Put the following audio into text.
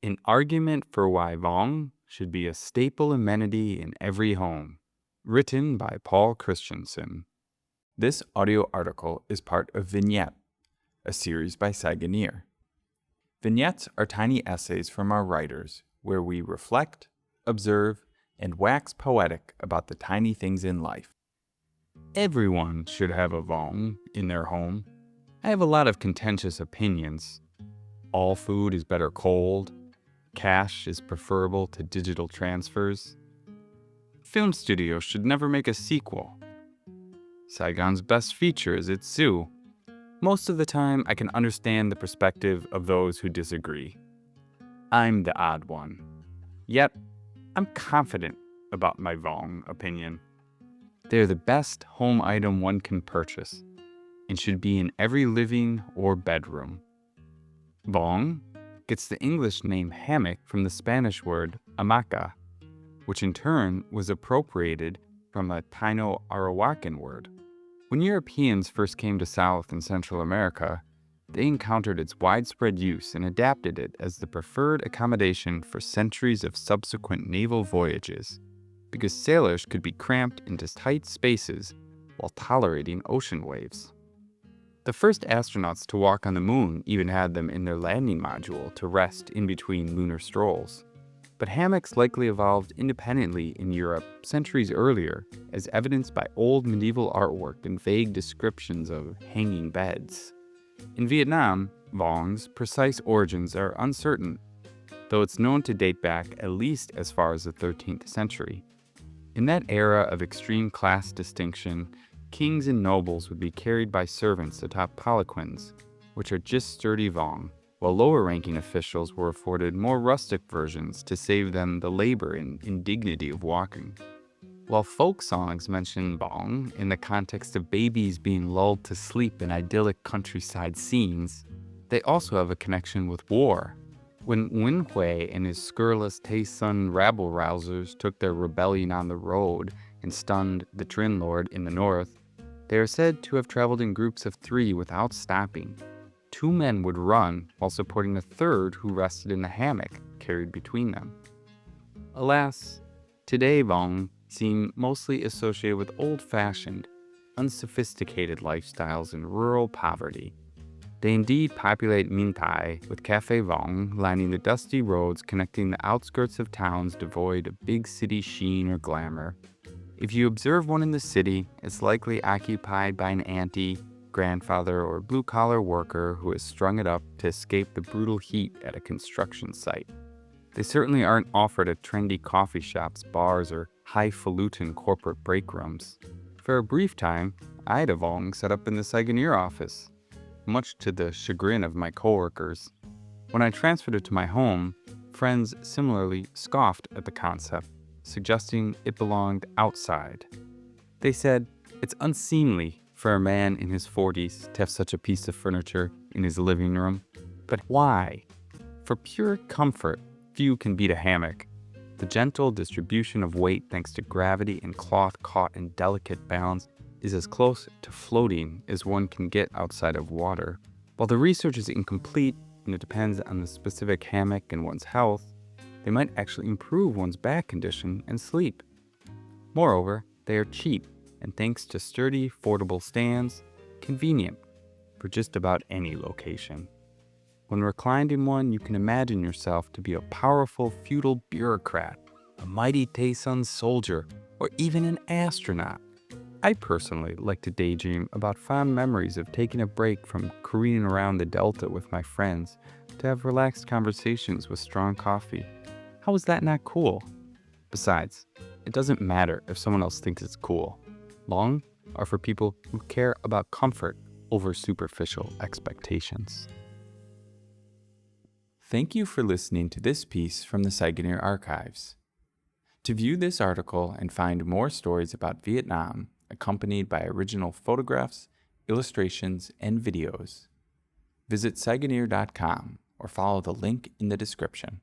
An argument for why Võng should be a staple amenity in every home. Written by Paul Christiansen. This audio article is part of Vignette, a series by Saganir. Vignettes are tiny essays from our writers where we reflect, observe, and wax poetic about the tiny things in life. Everyone should have a Võng in their home. I have a lot of contentious opinions. All food is better cold. Cash is preferable to digital transfers. Film studios should never make a sequel. Saigon's best feature is its zoo. Most of the time, I can understand the perspective of those who disagree. I'm the odd one. Yet, I'm confident about my Võng opinion. They're the best home item one can purchase and should be in every living or bedroom. Võng gets the English name hammock from the Spanish word hamaca, which in turn was appropriated from a Taino-Arawakan word. When Europeans first came to South and Central America, they encountered its widespread use and adapted it as the preferred accommodation for centuries of subsequent naval voyages, because sailors could be cramped into tight spaces while tolerating ocean waves. The first astronauts to walk on the moon even had them in their landing module to rest in between lunar strolls. But hammocks likely evolved independently in Europe centuries earlier, as evidenced by old medieval artwork and vague descriptions of hanging beds. In Vietnam, Võng's precise origins are uncertain, though it's known to date back at least as far as the 13th century. In that era of extreme class distinction, kings and nobles would be carried by servants atop palanquins, which are just sturdy Võng, while lower-ranking officials were afforded more rustic versions to save them the labor and indignity of walking. While folk songs mention Võng in the context of babies being lulled to sleep in idyllic countryside scenes, they also have a connection with war. When Wen Hui and his scurrilous Tay Sun rabble-rousers took their rebellion on the road and stunned the Trin Lord in the north, they are said to have traveled in groups of 3 without stopping. 2 men would run while supporting a third who rested in the hammock carried between them. Alas, today Võng seem mostly associated with old-fashioned, unsophisticated lifestyles in rural poverty. They indeed populate Minh Thai, with Cafe Võng lining the dusty roads connecting the outskirts of towns devoid of big city sheen or glamour. If you observe one in the city, it's likely occupied by an auntie, grandfather, or blue-collar worker who has strung it up to escape the brutal heat at a construction site. They certainly aren't offered at trendy coffee shops, bars, or highfalutin corporate break rooms. For a brief time, I had a Võng set up in the Saganir office, much to the chagrin of my coworkers. When I transferred it to my home, friends similarly scoffed at the concept, suggesting it belonged outside. They said it's unseemly for a man in his 40s to have such a piece of furniture in his living room. But why? For pure comfort, few can beat a hammock. The gentle distribution of weight thanks to gravity and cloth caught in delicate balance is as close to floating as one can get outside of water. While the research is incomplete and it depends on the specific hammock and one's health, they might actually improve one's back condition and sleep. Moreover, they are cheap and, thanks to sturdy, foldable stands, convenient for just about any location. When reclined in one, you can imagine yourself to be a powerful feudal bureaucrat, a mighty Tay Sun soldier, or even an astronaut. I personally like to daydream about fond memories of taking a break from careening around the Delta with my friends to have relaxed conversations with strong coffee. How is that not cool? Besides, it doesn't matter if someone else thinks it's cool. Võng are for people who care about comfort over superficial expectations. Thank you for listening to this piece from the Saganir archives. To view this article and find more stories about Vietnam, accompanied by original photographs, illustrations, and videos, visit Saganir.com or follow the link in the description.